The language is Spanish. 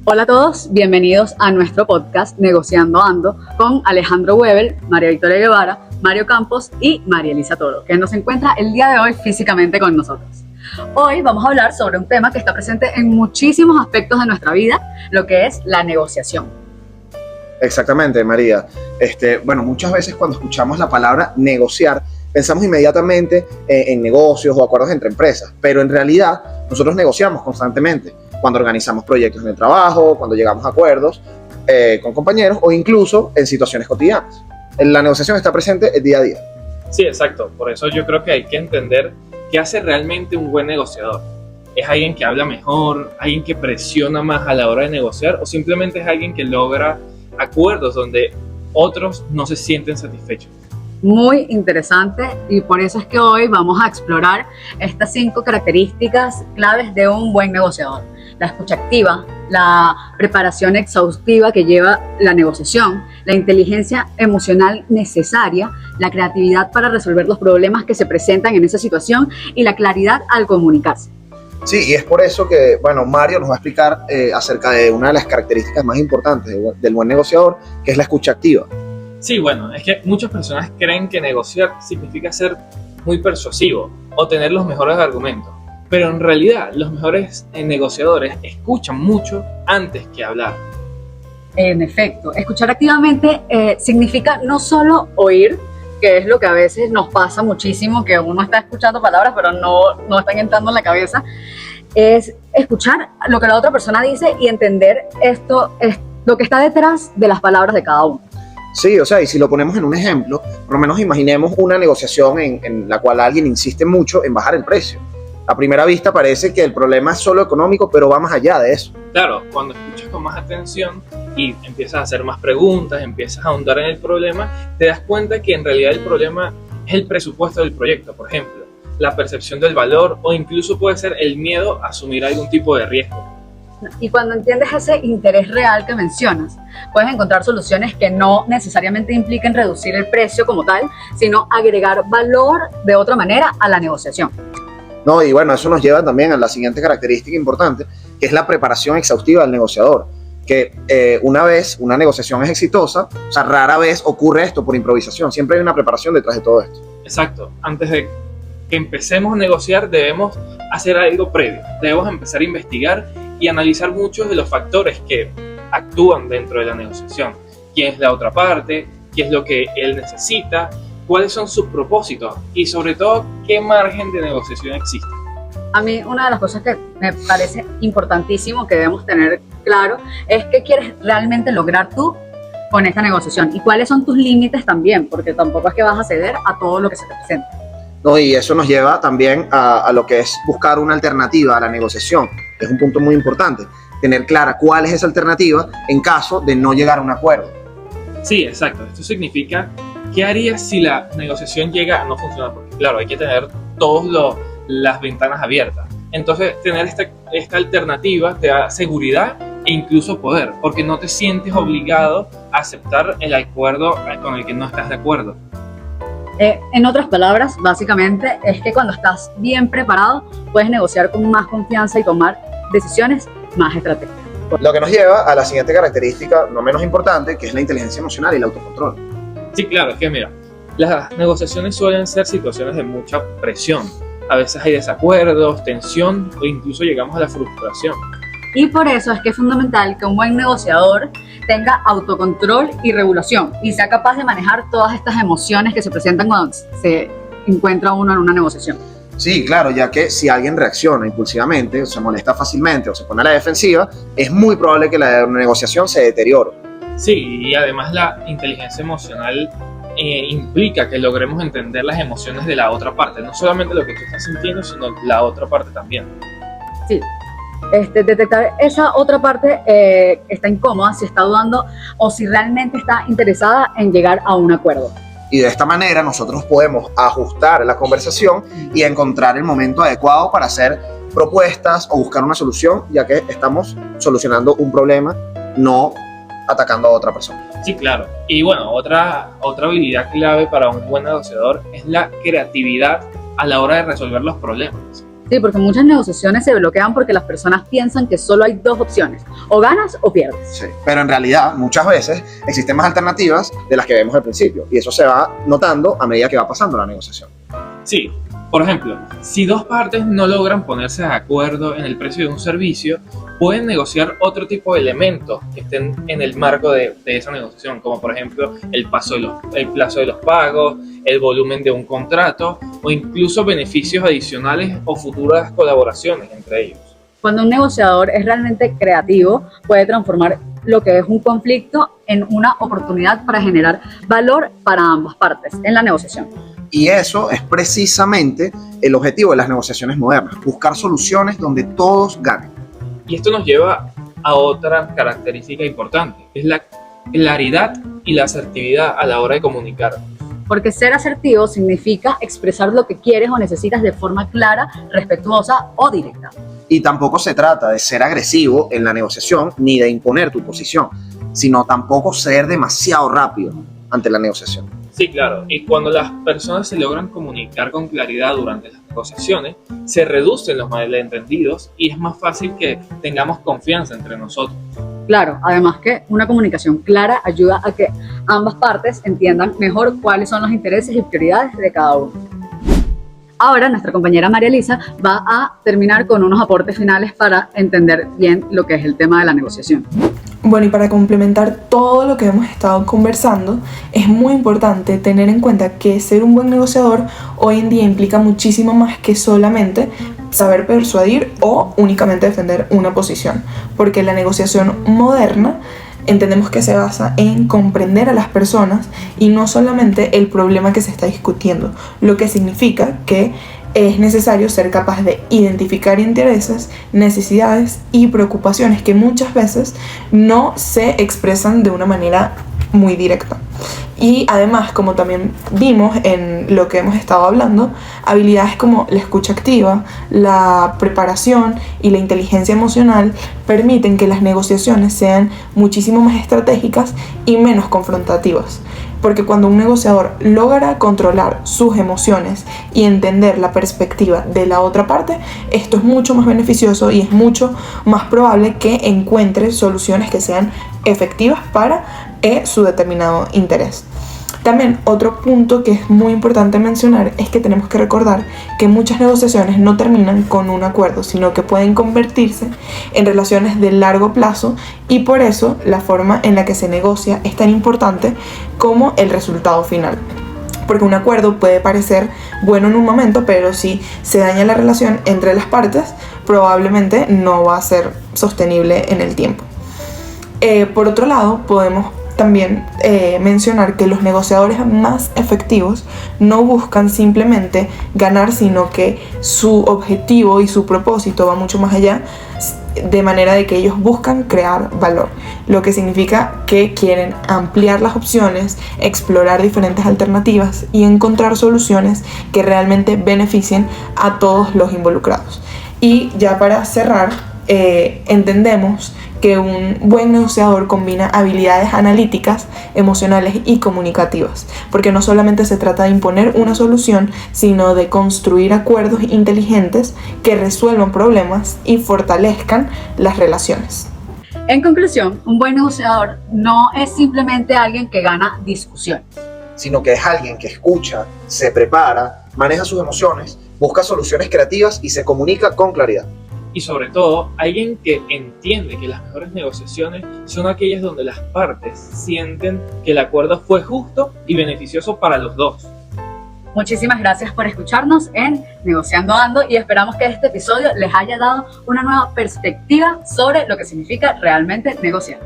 Hola a todos, bienvenidos a nuestro podcast Negociando Ando con Alejandro Webel, María Victoria Guevara, Mario Campos y María Elisa Toro, que nos encuentra el día de hoy físicamente con nosotros. Hoy vamos a hablar sobre un tema que está presente en muchísimos aspectos de nuestra vida, lo que es la negociación. Exactamente, María. Muchas veces cuando escuchamos la palabra negociar, pensamos inmediatamente en negocios o acuerdos entre empresas, pero en realidad nosotros negociamos constantemente cuando organizamos proyectos en el trabajo, cuando llegamos a acuerdos con compañeros o incluso en situaciones cotidianas. La negociación está presente el día a día. Sí, exacto. Por eso yo creo que hay que entender qué hace realmente un buen negociador. ¿Es alguien que habla mejor, alguien que presiona más a la hora de negociar o simplemente es alguien que logra acuerdos donde otros no se sienten satisfechos? Muy interesante, y por eso es que hoy vamos a explorar estas 5 características claves de un buen negociador. La escucha activa, la preparación exhaustiva que lleva la negociación, la inteligencia emocional necesaria, la creatividad para resolver los problemas que se presentan en esa situación y la claridad al comunicarse. Sí, y es por eso que, Mario nos va a explicar acerca de una de las características más importantes del buen negociador, que es la escucha activa. Sí, es que muchas personas creen que negociar significa ser muy persuasivo o tener los mejores argumentos, pero en realidad los mejores negociadores escuchan mucho antes que hablar. En efecto, escuchar activamente significa no solo oír, que es lo que a veces nos pasa muchísimo, que uno está escuchando palabras pero no están entrando en la cabeza, es escuchar lo que la otra persona dice y entender lo que está detrás de las palabras de cada uno. Sí, y si lo ponemos en un ejemplo, por lo menos imaginemos una negociación en la cual alguien insiste mucho en bajar el precio. A primera vista parece que el problema es solo económico, pero va más allá de eso. Claro, cuando escuchas con más atención y empiezas a hacer más preguntas, empiezas a ahondar en el problema, te das cuenta que en realidad el problema es el presupuesto del proyecto, por ejemplo, la percepción del valor o incluso puede ser el miedo a asumir algún tipo de riesgo. Y cuando entiendes ese interés real que mencionas, puedes encontrar soluciones que no necesariamente impliquen reducir el precio como tal, sino agregar valor de otra manera a la negociación. Eso nos lleva también a la siguiente característica importante, que es la preparación exhaustiva del negociador. Que una vez una negociación es exitosa, rara vez ocurre esto por improvisación, siempre hay una preparación detrás de todo esto. Exacto, antes de que empecemos a negociar debemos hacer algo previo, debemos empezar a investigar y analizar muchos de los factores que actúan dentro de la negociación. ¿Quién es la otra parte? ¿Qué es lo que él necesita? ¿Cuáles son sus propósitos? Y sobre todo, ¿qué margen de negociación existe? A mí una de las cosas que me parece importantísimo que debemos tener claro es qué quieres realmente lograr tú con esta negociación y cuáles son tus límites también, porque tampoco es que vas a ceder a todo lo que se te presente. Y eso nos lleva también a lo que es buscar una alternativa a la negociación, que es un punto muy importante, tener clara cuál es esa alternativa en caso de no llegar a un acuerdo. Sí, exacto. Esto significa, ¿qué harías si la negociación llega a no funcionar? Porque claro, hay que tener todas las ventanas abiertas. Entonces, tener esta alternativa te da seguridad e incluso poder, porque no te sientes obligado a aceptar el acuerdo con el que no estás de acuerdo. En otras palabras, básicamente, es que cuando estás bien preparado, puedes negociar con más confianza y tomar decisiones más estratégicas. Lo que nos lleva a la siguiente característica, no menos importante, que es la inteligencia emocional y el autocontrol. Sí, claro, es que mira, las negociaciones suelen ser situaciones de mucha presión. A veces hay desacuerdos, tensión o incluso llegamos a la frustración. Y por eso es que es fundamental que un buen negociador tenga autocontrol y regulación y sea capaz de manejar todas estas emociones que se presentan cuando se encuentra uno en una negociación. Sí, claro, ya que si alguien reacciona impulsivamente, o se molesta fácilmente o se pone a la defensiva, es muy probable que la negociación se deteriore. Sí, y además la inteligencia emocional implica que logremos entender las emociones de la otra parte, no solamente lo que tú estás sintiendo, sino la otra parte también. Sí. Detectar esa otra parte que está incómoda, si está dudando o si realmente está interesada en llegar a un acuerdo. Y de esta manera nosotros podemos ajustar la conversación y encontrar el momento adecuado para hacer propuestas o buscar una solución, ya que estamos solucionando un problema, no atacando a otra persona. Sí, claro. Y otra habilidad clave para un buen negociador es la creatividad a la hora de resolver los problemas. Sí, porque muchas negociaciones se bloquean porque las personas piensan que solo hay dos opciones, o ganas o pierdes. Sí. Pero en realidad, muchas veces existen más alternativas de las que vemos al principio. Y eso se va notando a medida que va pasando la negociación. Sí, por ejemplo, si dos partes no logran ponerse de acuerdo en el precio de un servicio, pueden negociar otro tipo de elementos que estén en el marco de esa negociación, como por ejemplo el plazo de los pagos, el volumen de un contrato o incluso beneficios adicionales o futuras colaboraciones entre ellos. Cuando un negociador es realmente creativo, puede transformar lo que es un conflicto en una oportunidad para generar valor para ambas partes en la negociación. Y eso es precisamente el objetivo de las negociaciones modernas, buscar soluciones donde todos ganen. Y esto nos lleva a otra característica importante, que es la claridad y la asertividad a la hora de comunicar. Porque ser asertivo significa expresar lo que quieres o necesitas de forma clara, respetuosa o directa. Y tampoco se trata de ser agresivo en la negociación ni de imponer tu posición, sino tampoco ser demasiado rápido ante la negociación. Sí, claro. Y cuando las personas se logran comunicar con claridad durante las negociaciones, se reducen los malentendidos y es más fácil que tengamos confianza entre nosotros. Claro, además que una comunicación clara ayuda a que ambas partes entiendan mejor cuáles son los intereses y prioridades de cada uno. Ahora nuestra compañera María Elisa va a terminar con unos aportes finales para entender bien lo que es el tema de la negociación. Bueno, y para complementar todo lo que hemos estado conversando, es muy importante tener en cuenta que ser un buen negociador hoy en día implica muchísimo más que solamente saber persuadir o únicamente defender una posición, porque la negociación moderna entendemos que se basa en comprender a las personas y no solamente el problema que se está discutiendo, lo que significa que es necesario ser capaz de identificar intereses, necesidades y preocupaciones que muchas veces no se expresan de una manera muy directa. Y además, como también vimos en lo que hemos estado hablando, habilidades como la escucha activa, la preparación y la inteligencia emocional permiten que las negociaciones sean muchísimo más estratégicas y menos confrontativas. Porque cuando un negociador logra controlar sus emociones y entender la perspectiva de la otra parte, esto es mucho más beneficioso y es mucho más probable que encuentre soluciones que sean efectivas para su determinado interés. También otro punto que es muy importante mencionar es que tenemos que recordar que muchas negociaciones no terminan con un acuerdo, sino que pueden convertirse en relaciones de largo plazo y por eso la forma en la que se negocia es tan importante como el resultado final. Porque un acuerdo puede parecer bueno en un momento, pero si se daña la relación entre las partes, probablemente no va a ser sostenible en el tiempo. Por otro lado, podemos también mencionar que los negociadores más efectivos no buscan simplemente ganar, sino que su objetivo y su propósito va mucho más allá, de manera de que ellos buscan crear valor, lo que significa que quieren ampliar las opciones, explorar diferentes alternativas y encontrar soluciones que realmente beneficien a todos los involucrados. Y ya para cerrar, entendemos que un buen negociador combina habilidades analíticas, emocionales y comunicativas, porque no solamente se trata de imponer una solución, sino de construir acuerdos inteligentes que resuelvan problemas y fortalezcan las relaciones. En conclusión, un buen negociador no es simplemente alguien que gana discusiones, sino que es alguien que escucha, se prepara, maneja sus emociones, busca soluciones creativas y se comunica con claridad. Y sobre todo, alguien que entiende que las mejores negociaciones son aquellas donde las partes sienten que el acuerdo fue justo y beneficioso para los dos. Muchísimas gracias por escucharnos en Negociando Ando y esperamos que este episodio les haya dado una nueva perspectiva sobre lo que significa realmente negociar.